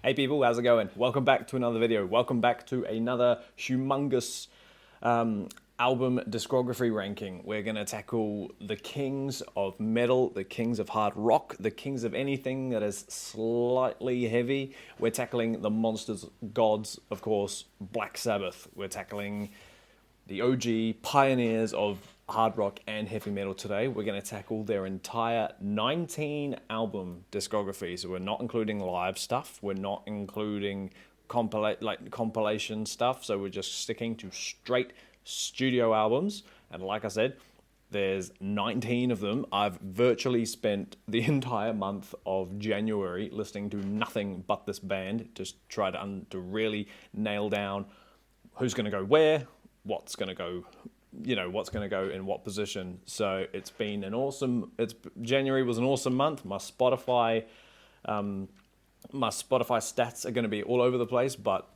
Hey people, how's it going? Welcome back to another video. Welcome back to another humongous album discography ranking. We're going to tackle the kings of metal, the kings of hard rock, the kings of anything that is slightly heavy. We're tackling the monsters, gods, of course, Black Sabbath. We're tackling the OG pioneers of hard rock and heavy metal today. We're going to tackle their entire 19 album discography. So we're not including live stuff. We're not including compilation stuff. So we're just sticking to straight studio albums. And like I said, there's 19 of them. I've virtually spent the entire month of January listening to nothing but this band to try to really nail down who's going to go where, what's going to go in what position. So it's been an awesome. January was an awesome month. My Spotify stats are going to be all over the place, but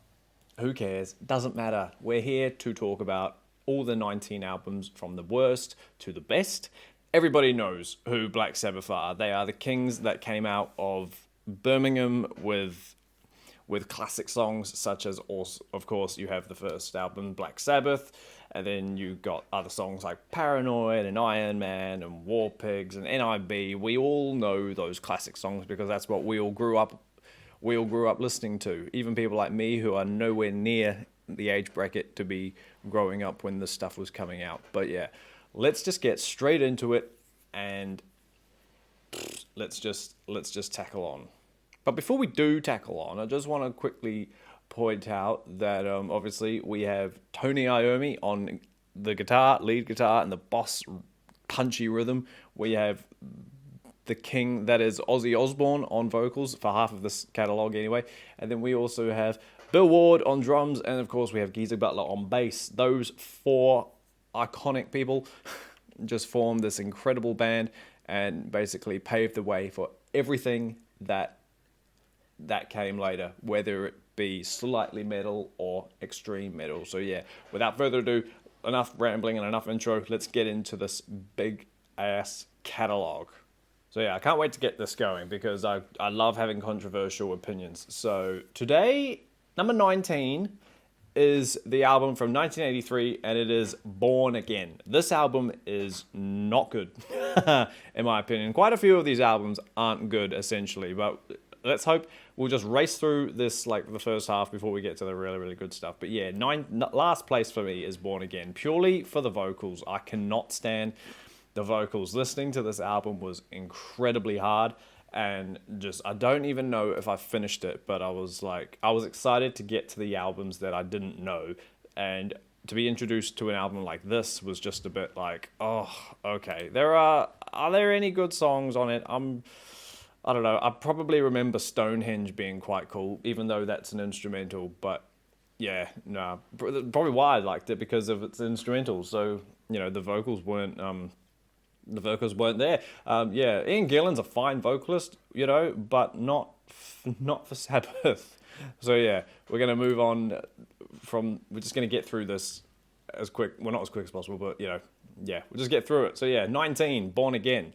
who cares? Doesn't matter. We're here to talk about all the 19 albums from the worst to the best. Everybody knows who Black Sabbath are. They are the kings that came out of Birmingham with classic songs such as, of course, you have the first album, Black Sabbath, and then you got other songs like Paranoid and Iron Man and War Pigs and NIB. We all know those classic songs because that's what we all grew up listening to. Even people like me who are nowhere near the age bracket to be growing up when this stuff was coming out. But yeah, let's just get straight into it and let's just tackle on. But before we do tackle on, I just want to quickly point out that obviously we have Tony Iommi on the lead guitar, and the boss punchy rhythm. We have the king that is Ozzy Osbourne on vocals for half of this catalogue anyway. And then we also have Bill Ward on drums, and of course we have Geezer Butler on bass. Those four iconic people just formed this incredible band and basically paved the way for everything that came later, whether it be slightly metal or extreme metal. So yeah, without further ado, enough rambling and enough intro, let's get into this big ass catalog. So yeah, I can't wait to get this going because I love having controversial opinions. So today, number 19 is the album from 1983, and it is Born Again. This album is not good, in my opinion. Quite a few of these albums aren't good, essentially, but let's hope we'll just race through this, like the first half, before we get to the really, really good stuff. But yeah, last place for me is Born Again, purely for the vocals. I cannot stand the vocals. Listening to this album was incredibly hard, and just, I don't even know if I finished it, but I was excited to get to the albums that I didn't know, and to be introduced to an album like this was just a bit like, oh, okay. Are there any good songs on it? I don't know. I probably remember Stonehenge being quite cool, even though that's an instrumental. But yeah, no, probably why I liked it, because of its instrumental. So the vocals weren't there. Yeah, Ian Gillan's a fine vocalist, but not for Sabbath. So yeah, we're gonna move on we're just gonna get through this as quick. Well, not as quick as possible, but yeah, we'll just get through it. So yeah, 19, Born Again.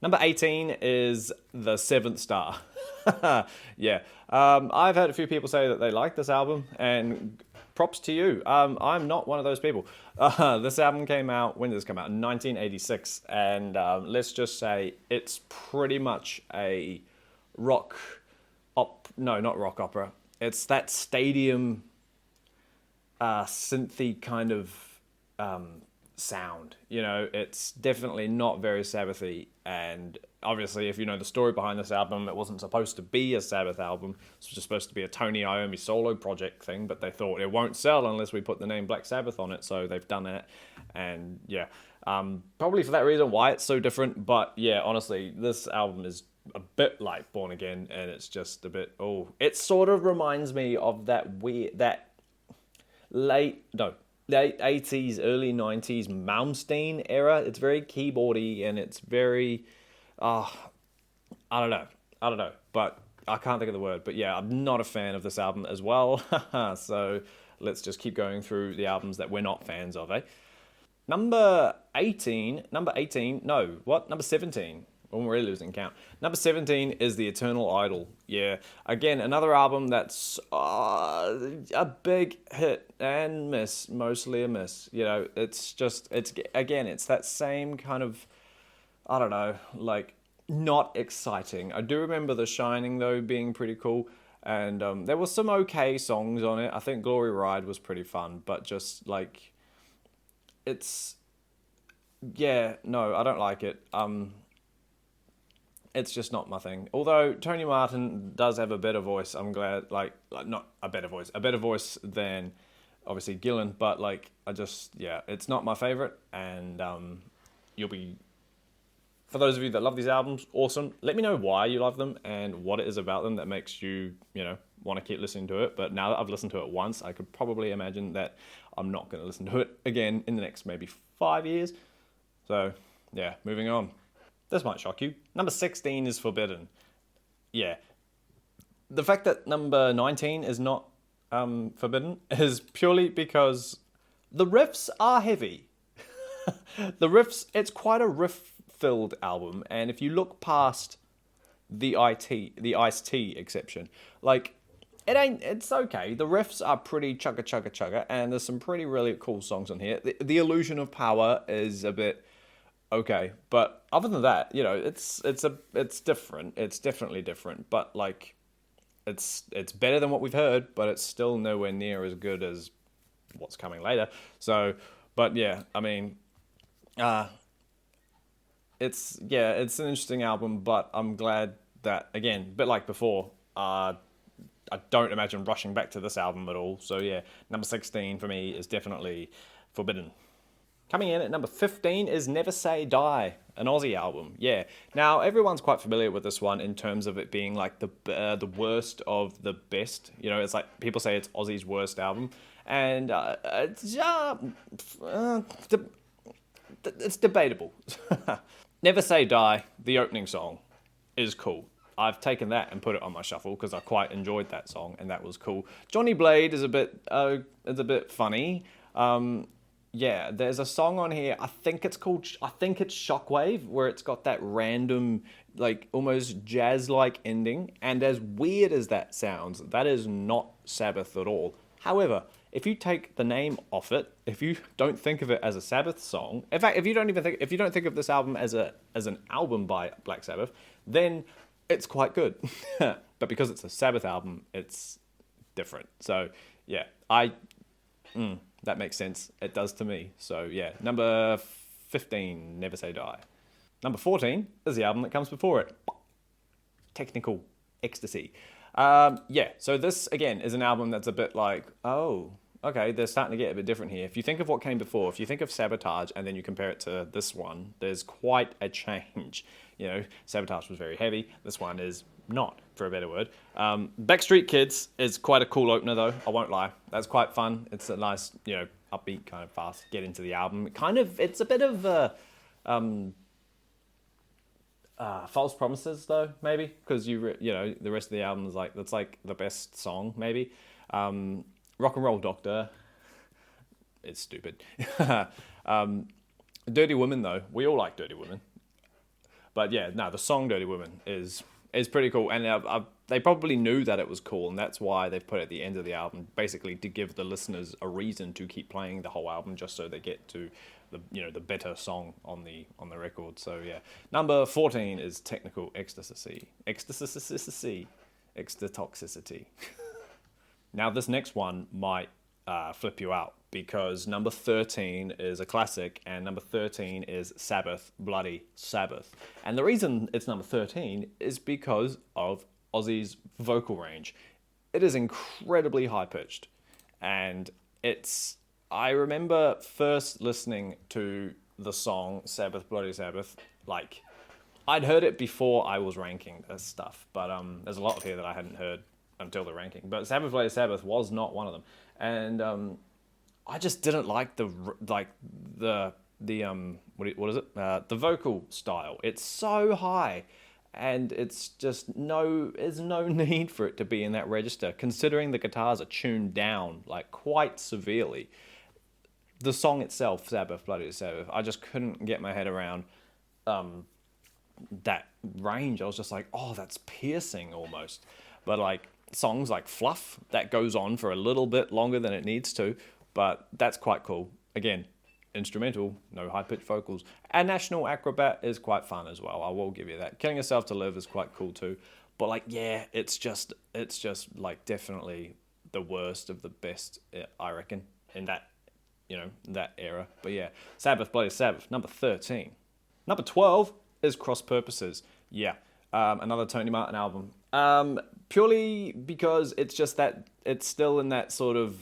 Number 18 is The Seventh Star. Yeah. I've heard a few people say that they like this album, and props to you. I'm not one of those people. This album came out, when did this come out? In 1986. And let's just say it's pretty much a not rock opera. It's that stadium synthy kind of sound. It's definitely not very Sabbathy, and obviously if you know the story behind this album, it wasn't supposed to be a Sabbath album. It was just supposed to be a Tony Iommi solo project thing, but they thought it won't sell unless we put the name Black Sabbath on it, so they've done that. And yeah, probably for that reason why it's so different. But yeah, honestly, this album is a bit like Born Again, and it's just a bit, it sort of reminds me of that late 80s, early 90s Malmsteen era. It's very keyboardy, and it's very, I don't know, but I can't think of the word. But yeah, I'm not a fan of this album as well. So let's just keep going through the albums that we're not fans of, eh? Number 17. when we're really losing count. Number 17 is The Eternal Idol. Yeah, again, another album that's a big hit and miss, mostly a miss. You know, it's that same kind of, I don't know, like, not exciting. I do remember The Shining, though, being pretty cool. And there was some okay songs on it. I think Glory Ride was pretty fun, but just, like, it's... Yeah, no, I don't like it. It's just not my thing. Although Tony Martin does have a better voice, I'm glad, like not a better voice than obviously Gillan, but like it's not my favorite. And you'll be, for those of you that love these albums, awesome. Let me know why you love them and what it is about them that makes you, want to keep listening to it. But now that I've listened to it once, I could probably imagine that I'm not going to listen to it again in the next maybe 5 years. So yeah, moving on. This might shock you. Number 16 is Forbidden. Yeah. The fact that number 19 is not Forbidden is purely because the riffs are heavy. It's quite a riff-filled album. And if you look past the Ice-T exception, like, it's okay. The riffs are pretty chugga, and there's some pretty really cool songs on here. The Illusion of Power is a bit... okay, but other than that, it's different. It's definitely different, but like, it's better than what we've heard, but it's still nowhere near as good as what's coming later. So, but yeah, I mean, it's an interesting album, but I'm glad that, again, a bit like before, I don't imagine rushing back to this album at all. So yeah, number 16 for me is definitely Forbidden. Coming in at number 15 is Never Say Die, an Aussie album. Yeah. Now, everyone's quite familiar with this one in terms of it being like the worst of the best. It's like people say it's Aussie's worst album. And it's debatable. Never Say Die, the opening song, is cool. I've taken that and put it on my shuffle because I quite enjoyed that song, and that was cool. Johnny Blade is a bit funny. Yeah, there's a song on here, I think it's Shockwave, where it's got that random, like, almost jazz-like ending. And as weird as that sounds, that is not Sabbath at all. However, if you take the name off it, if you don't think of it as a Sabbath song, in fact, if you don't think of this album as an album by Black Sabbath, then it's quite good. But because it's a Sabbath album, it's different. So, yeah, that makes sense. It does to me. So, yeah. Number 15, Never Say Die. Number 14 is the album that comes before it. Technical Ecstasy. Yeah, so this, again, is an album that's a bit like, oh, okay, they're starting to get a bit different here. If you think of what came before, if you think of Sabotage and then you compare it to this one, there's quite a change. Sabotage was very heavy. This one is not, for a better word. Backstreet Kids is quite a cool opener, though. I won't lie. That's quite fun. It's a nice, upbeat, kind of fast get into the album. It's a bit of False Promises, though, maybe, because the rest of the album is that's like the best song, maybe. Rock and Roll Doctor. It's stupid. Dirty Woman, though. We all like Dirty Woman. But yeah, no, the song Dirty Woman is pretty cool. And they probably knew that it was cool, and that's why they've put it at the end of the album, basically to give the listeners a reason to keep playing the whole album, just so they get to the better song on the record. So yeah. Number 14 is Technical Ecstasy. Ecstasy. Extatoxicity. Now this next one might flip you out, because number 13 is a classic, and number 13 is Sabbath, Bloody Sabbath. And the reason it's number 13 is because of Ozzy's vocal range. It is incredibly high-pitched, and I remember first listening to the song Sabbath, Bloody Sabbath, like, I'd heard it before I was ranking this stuff, but there's a lot of here that I hadn't heard until the ranking. But Sabbath, Bloody Sabbath was not one of them. And I just didn't like the vocal style. It's so high, and it's just there's no need for it to be in that register, considering the guitars are tuned down like quite severely. The song itself, Sabbath, Bloody Sabbath, I just couldn't get my head around that range. I was just like, oh, that's piercing almost. But like songs like Fluff, that goes on for a little bit longer than it needs to, but that's quite cool. Again, instrumental, no high-pitched vocals. And National Acrobat is quite fun as well, I will give you that. Killing Yourself to Live is quite cool too. But like, yeah, it's just like definitely the worst of the best, I reckon, in that, that era. But yeah, Sabbath, Bloody Sabbath, number 13. Number 12 is Cross Purposes. Yeah, another Tony Martin album. Purely because it's just that it's still in that sort of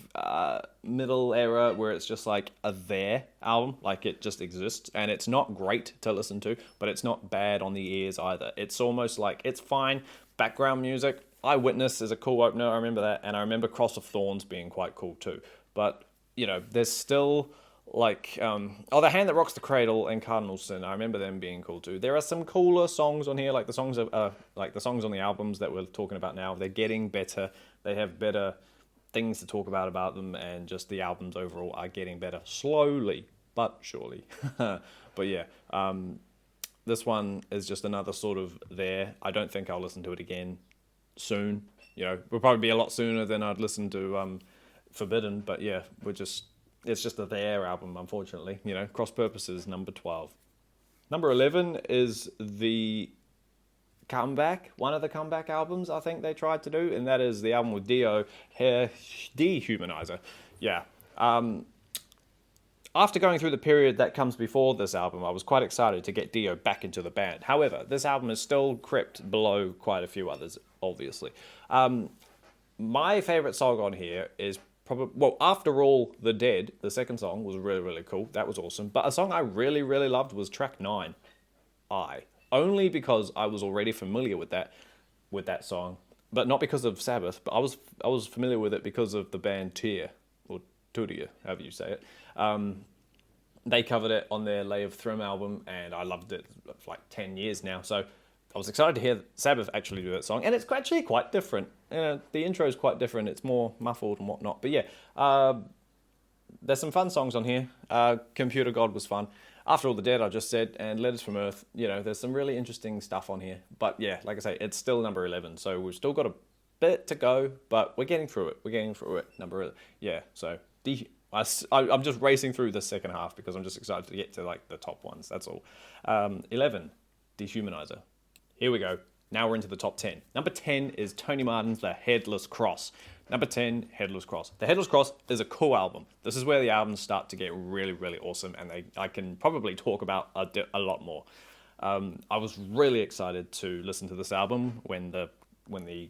middle era where it's just like a there album, like it just exists, and it's not great to listen to, but it's not bad on the ears either. It's almost like it's fine background music. Eyewitness is a cool opener, I remember that, and I remember Cross of Thorns being quite cool too. But there's still like The Hand That Rocks the Cradle and Cardinal Sin. I remember them being cool too. There are some cooler songs on here, like the songs on the albums that we're talking about now. They're getting better. They have better things to talk about them, and just the albums overall are getting better slowly but surely. But yeah, this one is just another sort of there. I don't think I'll listen to it again soon. Will probably be a lot sooner than I'd listen to Forbidden. But yeah, it's just a there album, unfortunately. Cross Purposes, number 12. Number 11 is the comeback, one of the comeback albums I think they tried to do, and that is the album with Dio, Dehumanizer. Yeah. After going through the period that comes before this album, I was quite excited to get Dio back into the band. However, this album is still crept below quite a few others, obviously. My favourite song on here is probably, After All, The Dead, the second song, was really, really cool. That was awesome. But a song I really, really loved was track 9, only because I was already familiar with that song, but not because of Sabbath, but I was familiar with it because of the band Tyr, or Tudia, however you say it. They covered it on their Lay of Thrym album, and I loved it for like 10 years now. So I was excited to hear Sabbath actually do that song, and it's actually quite different. The intro is quite different. It's more muffled and whatnot. But yeah, there's some fun songs on here. Computer God was fun. After All, The Dead, I just said, and Letters from Earth. There's some really interesting stuff on here. But yeah, like I say, it's still number 11, so we've still got a bit to go, but we're getting through it. So I'm just racing through the second half because I'm just excited to get to like the top ones. That's all. 11, Dehumanizer. Here we go. Now we're into the top 10. Number 10 is Tony Martin's The Headless Cross. Number 10, Headless Cross. The Headless Cross is a cool album. This is where the albums start to get really, really awesome, and I can probably talk about a lot more. I was really excited to listen to this album when the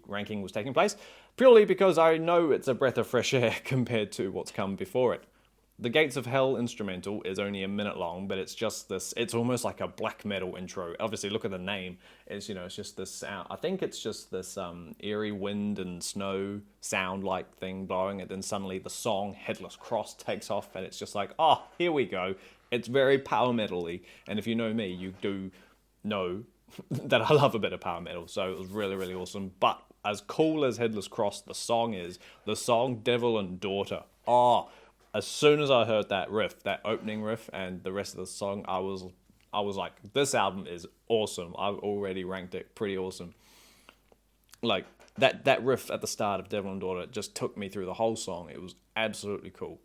ranking was taking place, purely because I know it's a breath of fresh air compared to what's come before it. The Gates of Hell instrumental is only a minute long, but it's just this, it's almost like a black metal intro. Obviously, look at the name. It's just this sound. I think it's just this eerie wind and snow sound-like thing blowing, and then suddenly the song Headless Cross takes off, and it's just like, oh, here we go. It's very power metal-y, and if you know me, you do know that I love a bit of power metal, so it was really, really awesome. But as cool as Headless Cross the song Devil and Daughter, as soon as I heard that riff, that opening riff, and the rest of the song, I was like, this album is awesome. I've already ranked it pretty awesome. Like, that riff at the start of Devil and Daughter just took me through the whole song. It was absolutely cool.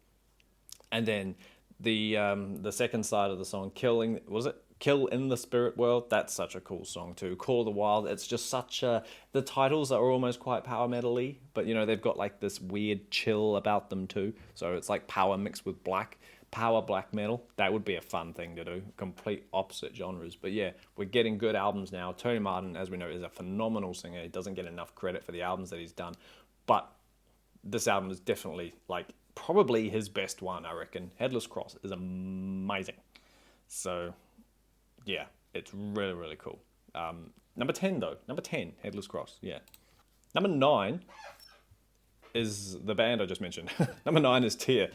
And then the second side of the song, Kill in the Spirit World, that's such a cool song too. Call of the Wild, it's just the titles are almost quite power metal-y, but they've got like this weird chill about them too. So it's like power mixed with black metal. That would be a fun thing to do, complete opposite genres. But yeah, we're getting good albums now. Tony Martin, as we know, is a phenomenal singer. He doesn't get enough credit for the albums that he's done, but this album is definitely like probably his best one, I reckon. Headless Cross is amazing. So yeah, it's really, really cool. Number 10, though. Number 10, Headless Cross, yeah. Number 9 is the band I just mentioned. Number 9 is Tyr.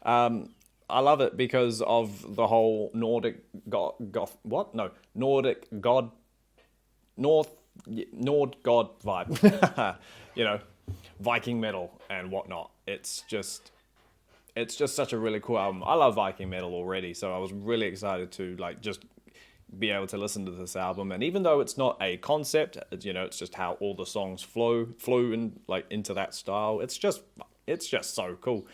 I love it because of the whole Nord God vibe. Viking metal and whatnot. It's just such a really cool album. I love Viking metal already, so I was really excited to just be able to listen to this album. And even though it's not a concept, it's just how all the songs flew in like into that style. It's just so cool.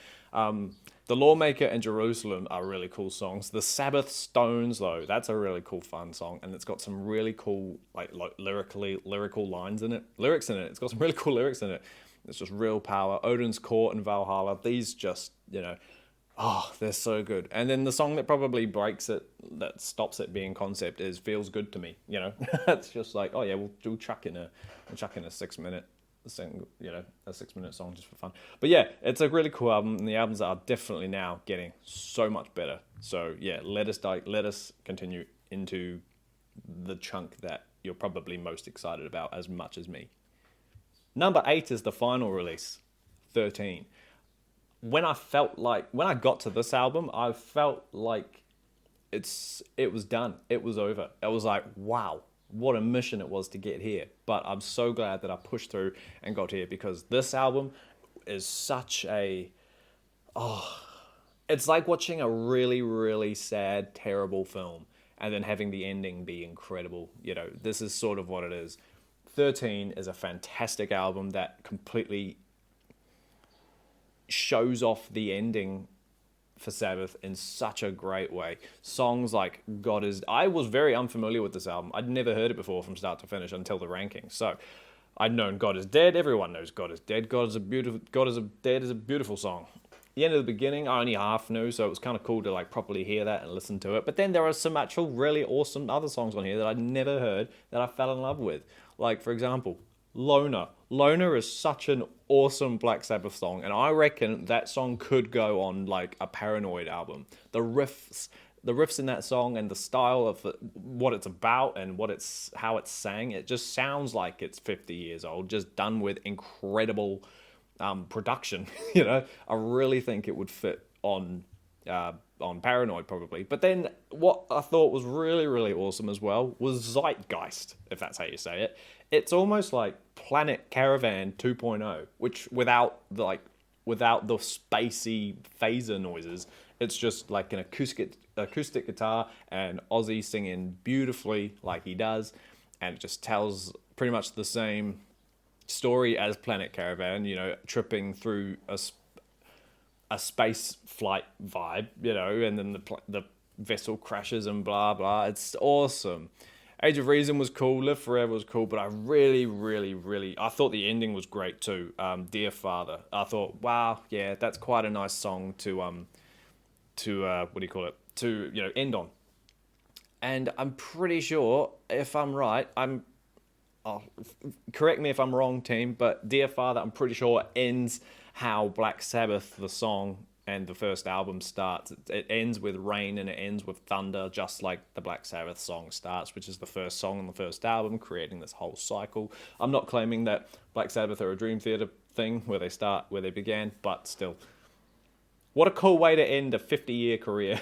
The Lawmaker and Jerusalem are really cool songs. The Sabbath Stones, though, that's a really cool, fun song, and it's got some really cool, like lyrical lyrics in it. It's got some really cool lyrics in it. It's just real power. Odin's Court and Valhalla. These just, they're so good. And then the song that probably breaks it, that stops it being concept, is "Feels Good to Me." It's just like, oh yeah, we'll chuck in a 6-minute. A 6-minute song just for fun. But yeah, it's a really cool album, and the albums are definitely now getting so much better. So yeah, let us continue into the chunk that you're probably most excited about as much as me. Number 8 is the final release, 13. When I got to this album, I felt like it was done. It was over. I was like, wow, what a mission it was to get here. But I'm so glad that I pushed through and got here, because this album is such it's like watching a really, really sad, terrible film and then having the ending be incredible. This is sort of what it is. 13 is a fantastic album that completely shows off the ending for Sabbath in such a great way. Songs like I was very unfamiliar with this album. I'd never heard it before from start to finish until the rankings. So I'd known God Is Dead. Everyone knows God Is Dead. God Is Dead is a beautiful song. The end of the beginning, I only half knew, so it was kind of cool to like properly hear that and listen to it. But then there are some actual really awesome other songs on here that I'd never heard that I fell in love with. Like, for example, Loner. Loner is such an awesome Black Sabbath song, and I reckon that song could go on like a Paranoid album. The riffs in that song and the style of what it's about and how it's sang, it just sounds like it's 50 years old, just done with incredible production. I really think it would fit on Paranoid probably. But then what I thought was really, really awesome as well was Zeitgeist, if that's how you say it. It's almost like Planet Caravan 2.0, which without the spacey phaser noises. It's just like an acoustic guitar and Ozzy singing beautifully like he does, and it just tells pretty much the same story as Planet Caravan, tripping through a space flight vibe, and then the vessel crashes and blah blah. It's awesome. Age of Reason was cool. Live Forever was cool, but I really, really, really, I thought the ending was great too. Dear Father. I thought, wow, yeah, that's quite a nice song to end on. And I'm pretty sure, if I'm right, correct me if I'm wrong, team, but Dear Father, I'm pretty sure ends how Black Sabbath, the song, and the first album starts. It ends with rain and it ends with thunder, just like the Black Sabbath song starts, which is the first song on the first album, creating this whole cycle. I'm not claiming that Black Sabbath are a Dream Theater thing where they began, but still. What a cool way to end a 50-year career,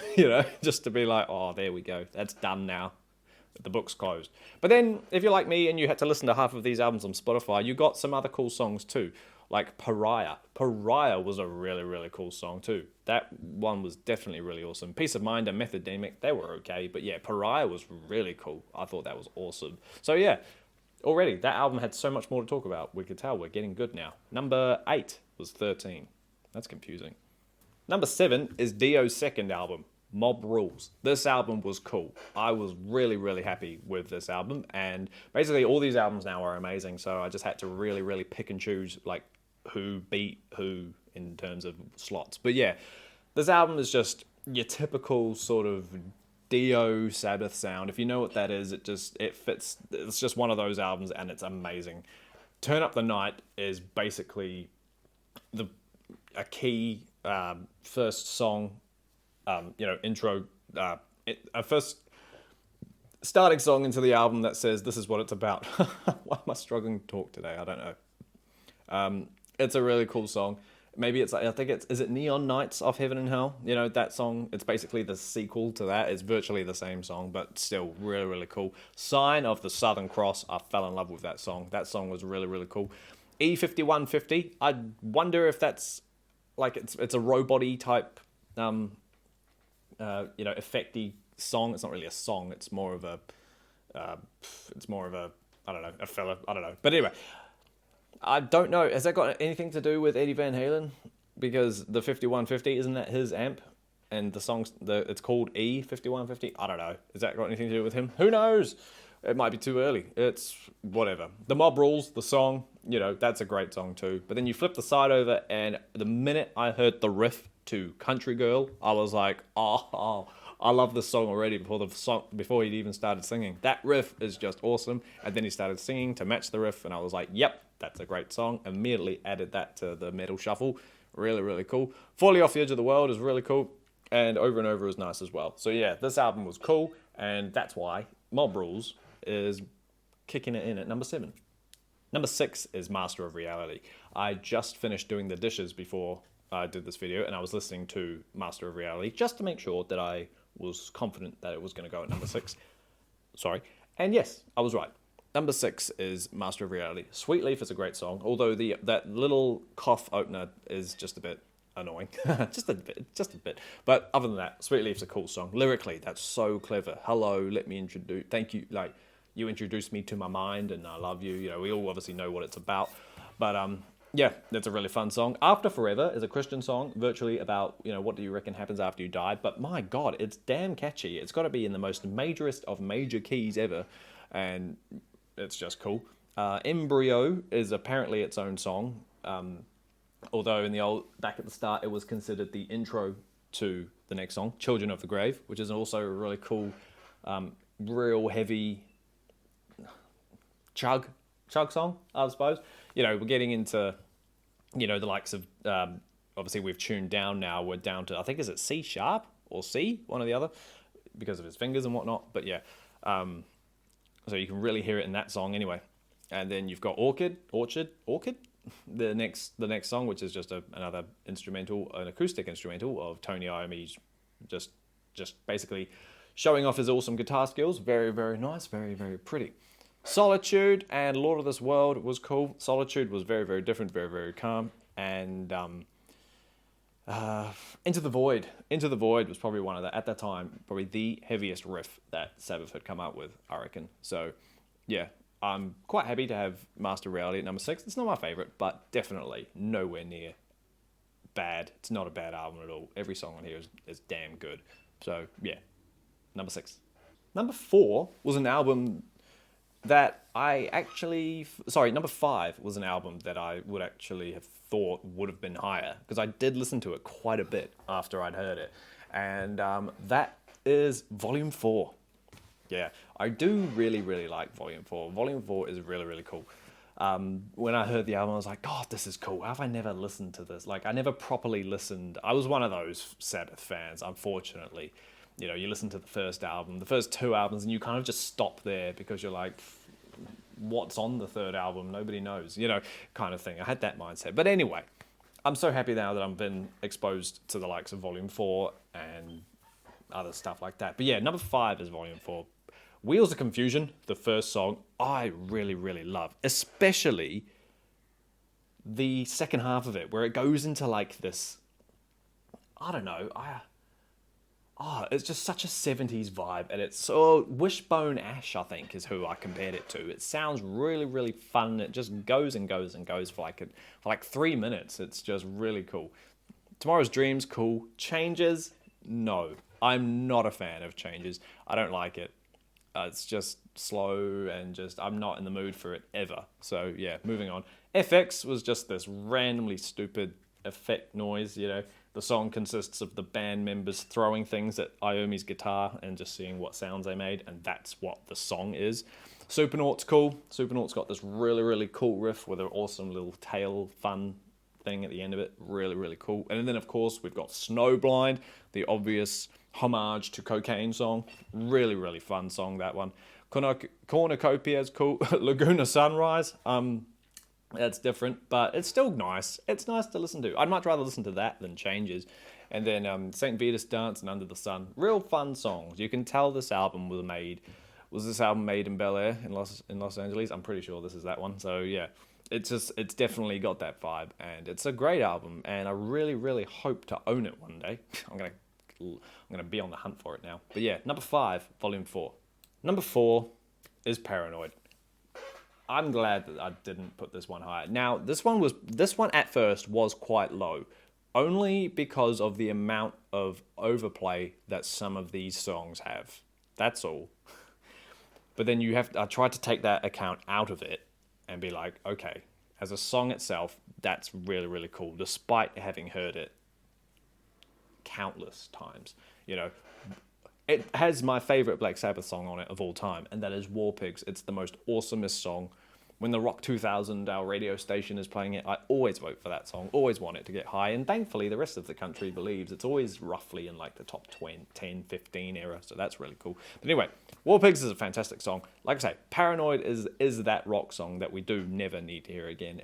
just to be like, oh, there we go. That's done now. The book's closed. But then, if you're like me and you had to listen to half of these albums on Spotify, you got some other cool songs too, like Pariah. Pariah was a really, really cool song too. That one was definitely really awesome. Peace of Mind and Methodemic, they were okay, but yeah, Pariah was really cool. I thought that was awesome. So yeah, already, that album had so much more to talk about. We could tell we're getting good now. Number 8 was 13. That's confusing. Number 7 is Dio's second album, Mob Rules. This album was cool. I was really, really happy with this album, and basically all these albums now are amazing, so I just had to really, really pick and choose like who beat who in terms of slots. But yeah, this album is just your typical sort of Dio Sabbath sound. If you know what that is, it fits. It's just one of those albums, and it's amazing. Turn Up the Night is basically a key first song, intro, a first starting song into the album that says this is what it's about. Why am I struggling to talk today? I don't know. It's a really cool song. Maybe is it Neon Nights Off Heaven and Hell? That song, it's basically the sequel to that. It's virtually the same song, but still really, really cool. Sign of the Southern Cross, I fell in love with that song. That song was really, really cool. E5150, I wonder if that's like it's a robot-y type effecty song. It's not really a song. It's more of a, uh, I don't know, a fella. I don't know. But anyway, I don't know. Has that got anything to do with Eddie Van Halen? Because the 5150, isn't that his amp? And the song's, it's called E5150. I don't know. Has that got anything to do with him? Who knows? It might be too early. It's whatever. The Mob Rules, the song, that's a great song too. But then you flip the side over, and the minute I heard the riff to Country Girl, I was like, oh, I love this song already before he'd even started singing. That riff is just awesome. And then he started singing to match the riff, and I was like, yep, that's a great song. Immediately added that to the metal shuffle. Really, really cool. Fully Off the Edge of the World is really cool. And Over and Over is nice as well. So yeah, this album was cool, and that's why Mob Rules is kicking it in at number 7. Number 6 is Master of Reality. I just finished doing the dishes before I did this video, and I was listening to Master of Reality just to make sure that I was confident that it was going to go at number 6. Sorry. And yes, I was right. Number 6 is Master of Reality. Sweet Leaf is a great song, although that little cough opener is just a bit annoying. just a bit. But other than that, Sweet Leaf's a cool song. Lyrically, that's so clever. Hello, let me introduce... Thank you. Like, you introduced me to my mind, and I love you. We all obviously know what it's about. But, yeah, that's a really fun song. After Forever is a Christian song, virtually about, what do you reckon happens after you die? But my God, it's damn catchy. It's got to be in the most majorest of major keys ever. And it's just cool. Embryo is apparently its own song. Although back at the start, it was considered the intro to the next song, Children of the Grave, which is also a really cool, real heavy chug song, I suppose. We're getting into, the likes of, obviously we've tuned down now. We're down to, I think, is it C sharp or C, one or the other, because of his fingers and whatnot. But yeah, so you can really hear it in that song anyway. And then you've got Orchid, the next song, which is just another an acoustic instrumental of Tony Iommi's just basically showing off his awesome guitar skills. Very, very nice, very, very pretty. Solitude and Lord of this World was cool. Solitude was very, very different, very, very calm. And Into the Void was probably one of at that time, probably the heaviest riff that Sabbath had come up with, I reckon. So yeah, I'm quite happy to have Master Reality at number 6. It's not my favorite, but definitely nowhere near bad. It's not a bad album at all. Every song on here is damn good. So yeah, number 6. Number 4 was an album that number 5 was an album that I would actually have thought would have been higher, because I did listen to it quite a bit after I'd heard it. And that is Volume 4. Yeah, I do really, really like Volume 4. Volume 4 is really, really cool. When I heard the album, I was like, God, this is cool. How have I never listened to this? Like, I never properly listened. I was one of those Sabbath fans, unfortunately. You listen to the first album, the first 2 albums, and you kind of just stop there because you're like, what's on the third album? Nobody knows, kind of thing. I had that mindset. But anyway, I'm so happy now that I've been exposed to the likes of Volume 4 and other stuff like that. But yeah, number 5 is Volume 4. Wheels of Confusion, the first song, I really, really love. Especially the second half of it, where it goes into like this, I don't know, it's just such a 70s vibe. And it's so Wishbone Ash, I think, is who I compared it to. It sounds really, really fun. It just goes and goes and goes for like 3 minutes. It's just really cool. Tomorrow's Dreams, cool. Changes, no. I'm not a fan of Changes. I don't like it. It's just slow and I'm not in the mood for it ever. So yeah, moving on. FX was just this randomly stupid effect noise, The song consists of the band members throwing things at Iommi's guitar and just seeing what sounds they made, and that's what the song is. Supernaut's cool. Supernaut's got this really, really cool riff with an awesome little tail fun thing at the end of it. Really, really cool. And then, of course, we've got Snowblind, the obvious homage to Cocaine song. Really, really fun song, that one. Cornucopia is cool. Laguna Sunrise. That's different, but it's still nice. It's nice to listen to. I'd much rather listen to that than Changes. And then St. Vitus Dance and Under the Sun. Real fun songs. You can tell this album was made in Bel Air in Los Angeles? I'm pretty sure this is that one. So yeah, it's definitely got that vibe, and it's a great album, and I really, really hope to own it one day. I'm gonna gonna be on the hunt for it now. But yeah, number 5, volume 4. Number 4 is Paranoid. I'm glad that I didn't put this one higher. Now, this one at first was quite low, only because of the amount of overplay that some of these songs have. That's all. But then I tried to take that account out of it and be like, okay, as a song itself, that's really, really cool, despite having heard it countless times. You know, it has my favorite Black Sabbath song on it of all time, and that is War Pigs. It's the most awesomest song. When the Rock 2000, our radio station, is playing it, I always vote for that song, always want it to get high, and thankfully the rest of the country believes it's always roughly in like the top 20, 10, 15 era, so that's really cool. But anyway, War Pigs is a fantastic song. Like I say, Paranoid is that rock song that we do never need to hear again.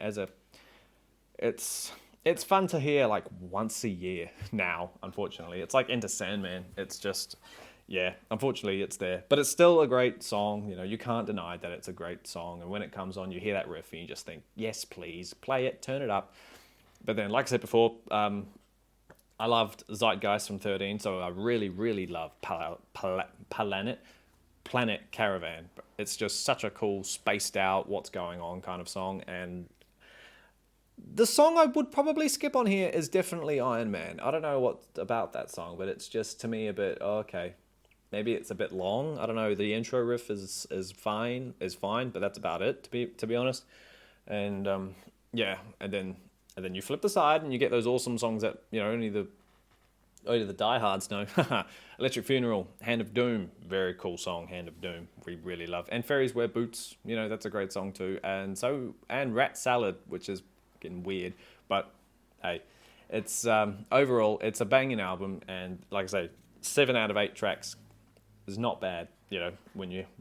It's fun to hear like once a year now, unfortunately. It's like Enter Sandman. It's just... yeah, unfortunately it's there. But it's still a great song. You know, you can't deny that it's a great song. And when it comes on, you hear that riff and you just think, yes, please, play it, turn it up. But then, like I said before, I loved Zeitgeist from 13, so I really, really love Planet Caravan. It's just such a cool, spaced out, what's going on kind of song. And the song I would probably skip on here is definitely Iron Man. I don't know what about that song, but it's just, to me, a bit, okay. Maybe it's a bit long. I don't know. The intro riff is fine, but that's about it, to be honest. And yeah, and then you flip the side and you get those awesome songs that, you know, only the diehards know. Electric Funeral, Hand of Doom, very cool song. Hand of Doom, we really love. And Fairies Wear Boots, you know, that's a great song too. And Rat Salad, which is getting weird, but hey, it's overall it's a banging album, and like I say, 7 out of 8 tracks is not bad, you know,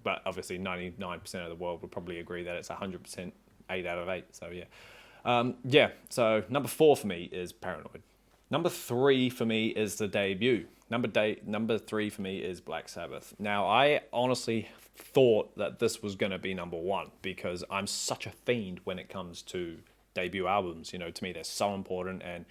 but obviously 99% of the world would probably agree that it's 100% 8 out of 8. So yeah, so number 4 for me is Paranoid. Number 3 for me is the debut. Number 3 for me is Black Sabbath. Now, I honestly thought that this was going to be number 1 because I'm such a fiend when it comes to debut albums. You know, to me they're so important, and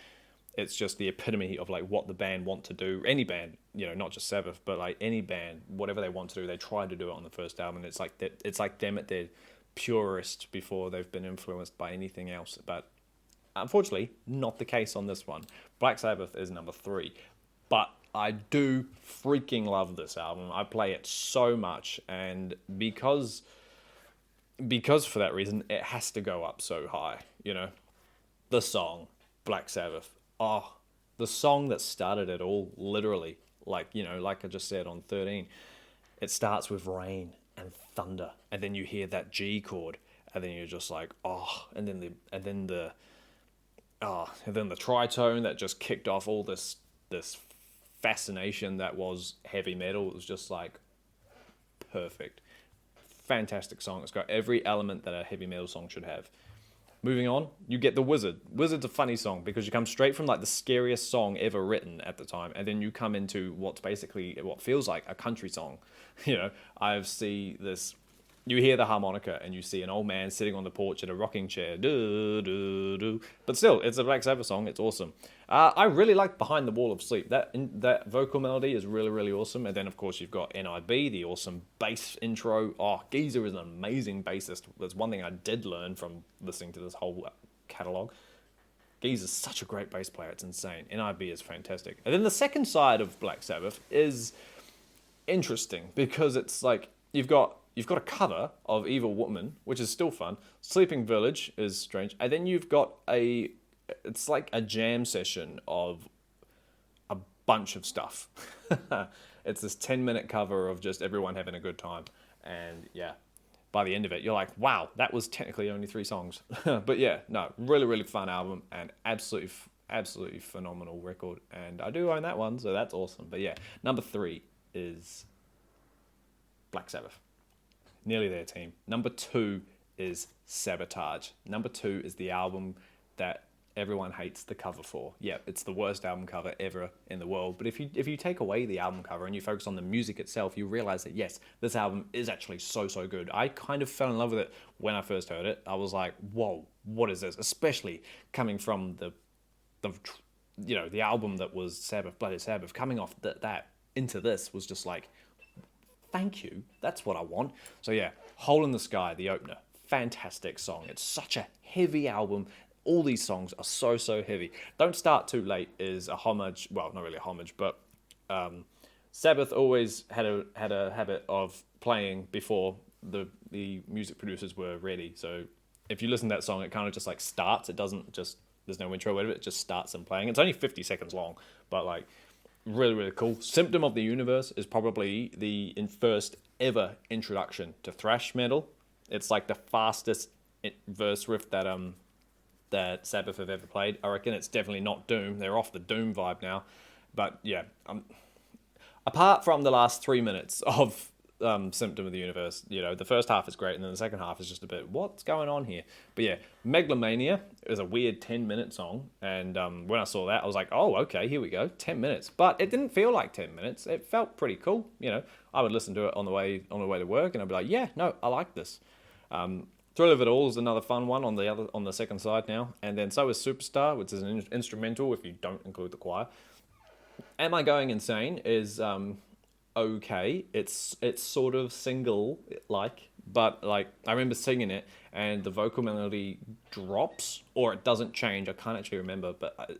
it's just the epitome of like what the band want to do. Any band, you know, not just Sabbath, but like any band, whatever they want to do, they try to do it on the first album. It's like them at their purest before they've been influenced by anything else. But unfortunately, not the case on this one. Black Sabbath is number 3, but I do freaking love this album. I play it so much, and because for that reason, it has to go up so high. You know, the song Black Sabbath. Oh, the song that started it all, literally, like, you know, like I just said on 13, it starts with rain and thunder, and then you hear that G chord, and then you're just like, oh, and then the tritone that just kicked off all this fascination that was heavy metal. It was just like perfect, fantastic song. It's got every element that a heavy metal song should have. Moving on, you get The Wizard. Wizard's a funny song because you come straight from like the scariest song ever written at the time, and then you come into what feels like a country song. You know, you hear the harmonica and you see an old man sitting on the porch in a rocking chair. But still, it's a Black Sabbath song. It's awesome. I really like Behind the Wall of Sleep. That vocal melody is really, really awesome. And then, of course, you've got NIB, the awesome bass intro. Oh, Geezer is an amazing bassist. That's one thing I did learn from listening to this whole catalogue. Geezer's such a great bass player. It's insane. NIB is fantastic. And then the second side of Black Sabbath is interesting because it's like you've got a cover of Evil Woman, which is still fun. Sleeping Village is strange. And then you've got it's like a jam session of a bunch of stuff. It's this 10-minute cover of just everyone having a good time. And yeah, by the end of it, you're like, wow, that was technically only 3 songs. But yeah, no, really, really fun album and absolutely phenomenal record. And I do own that one, so that's awesome. But yeah, number 3 is Black Sabbath. Nearly there, team. Number 2 is Sabotage. Number 2 is the album that everyone hates the cover for. Yeah, it's the worst album cover ever in the world. But if you take away the album cover and you focus on the music itself, you realize that, yes, this album is actually so, so good. I kind of fell in love with it when I first heard it. I was like, whoa, what is this? Especially coming from the the album that was Sabbath, Bloody Sabbath, coming off that into this was just like, thank you, that's what I want. So yeah, Hole in the Sky, the opener, fantastic song. It's such a heavy album. All these songs are so heavy. Don't Start Too Late is a homage, well, not really a homage, but Sabbath always had a habit of playing before the music producers were ready. So if you listen to that song, it kind of just like starts. It doesn't just, there's no intro, whatever. It just starts them playing. It's only 50 seconds long, but like really cool. Symptom of the Universe is probably the first ever introduction to thrash metal. It's like the fastest verse riff that Sabbath have ever played. I reckon it's definitely not Doom. They're off the Doom vibe now. But yeah, apart from the last 3 minutes of Symptom of the Universe, the first half is great, and then the second half is just a bit, what's going on here? But yeah, Megalomania is a weird 10-minute song, and when I saw that, I was like, oh, okay, here we go, 10 minutes. But it didn't feel like 10 minutes. It felt pretty cool. I would listen to it on the way to work, and I'd be like, yeah, no, I like this. Thrill of It All is another fun one on the second side now, and then so is Superstar, which is an instrumental if you don't include the choir. Am I Going Insane is okay. It's sort of single like, but like I remember singing it and the vocal melody drops or it doesn't change. I can't actually remember, but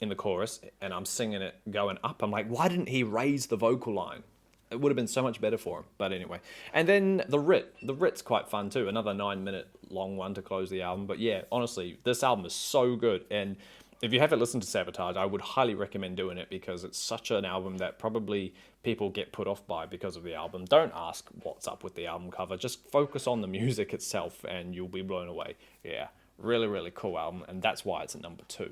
in the chorus, and I'm singing it going up. I'm like, why didn't he raise the vocal line? It would have been so much better for him. But anyway. And then The Writ. The Writ's quite fun too. Another 9-minute long one to close the album. But yeah, honestly, this album is so good. And if you haven't listened to Sabotage, I would highly recommend doing it because it's such an album that probably people get put off by because of the album. Don't ask what's up with the album cover. Just focus on the music itself and you'll be blown away. Yeah, really cool album. And that's why it's at number 2.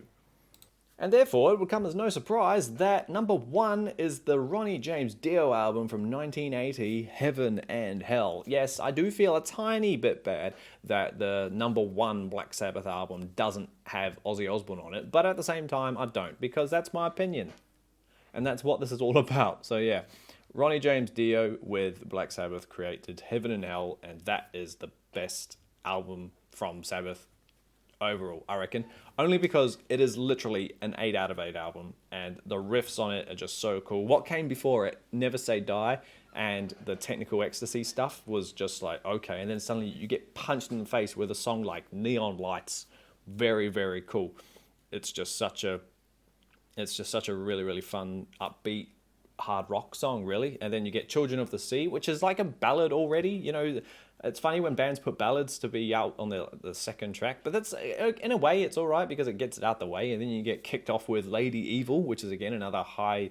And therefore, it would come as no surprise that number 1 is the Ronnie James Dio album from 1980, Heaven and Hell. Yes, I do feel a tiny bit bad that the number 1 Black Sabbath album doesn't have Ozzy Osbourne on it, but at the same time, I don't, because that's my opinion. And that's what this is all about. So yeah, Ronnie James Dio with Black Sabbath created Heaven and Hell, and that is the best album from Sabbath overall, I reckon, only because it is literally an 8 out of 8 album and the riffs on it are just so cool. What came before it, Never Say Die, and the Technical Ecstasy stuff was just like, okay, and then suddenly you get punched in the face with a song like Neon Lights. Very cool. It's just such a really fun, upbeat, hard rock song, really. And then you get Children of the Sea, which is like a ballad already. It's funny when bands put ballads to be out on the second track, but that's, in a way, it's all right because it gets it out the way, and then you get kicked off with Lady Evil, which is, again, another high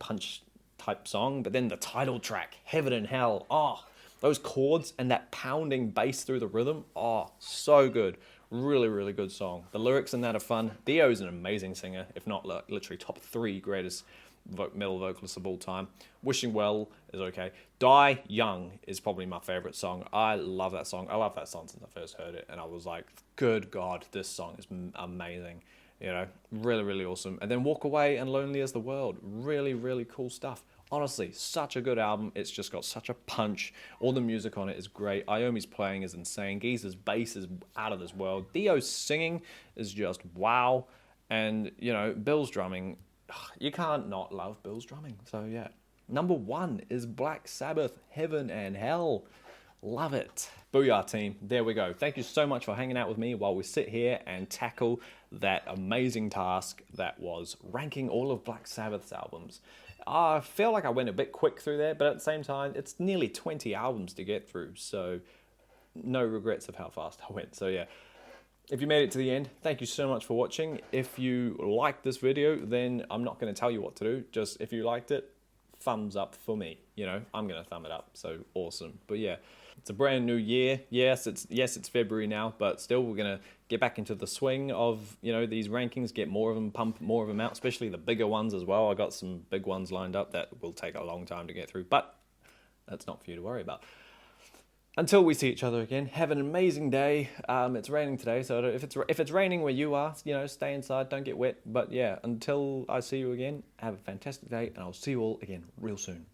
punch type song, but then the title track, Heaven and Hell, those chords and that pounding bass through the rhythm, so good. Really good song. The lyrics in that are fun. Dio's an amazing singer, if not literally top 3 greatest metal vocalists of all time. Wishing Well is okay. Die Young is probably my favorite song. I love that song. I love that song since I first heard it, and I was like, good God, this song is amazing. Really awesome. And then Walk Away and Lonely as the World. Really cool stuff. Honestly, such a good album. It's just got such a punch. All the music on it is great. Iommi's playing is insane. Geezer's bass is out of this world. Dio's singing is just wow. And, Bill's drumming, you can't not love Bill's drumming. So yeah, number 1 is Black Sabbath, Heaven and Hell. Love it. Booyah team, there we go. Thank you so much for hanging out with me while we sit here and tackle that amazing task that was ranking all of Black Sabbath's albums. I feel like I went a bit quick through there, but at the same time, it's nearly 20 albums to get through, so no regrets of how fast I went. So yeah, if you made it to the end, thank you so much for watching. If you liked this video, then I'm not going to tell you what to do. Just if you liked it, thumbs up for me. I'm going to thumb it up. So awesome. But yeah, it's a brand new year. Yes, it's February now, but still we're going to get back into the swing of, these rankings, get more of them, pump more of them out, especially the bigger ones as well. I got some big ones lined up that will take a long time to get through, but that's not for you to worry about. Until we see each other again, have an amazing day. It's raining today, so if it's raining where you are, stay inside, don't get wet. But yeah, until I see you again, have a fantastic day, and I'll see you all again real soon.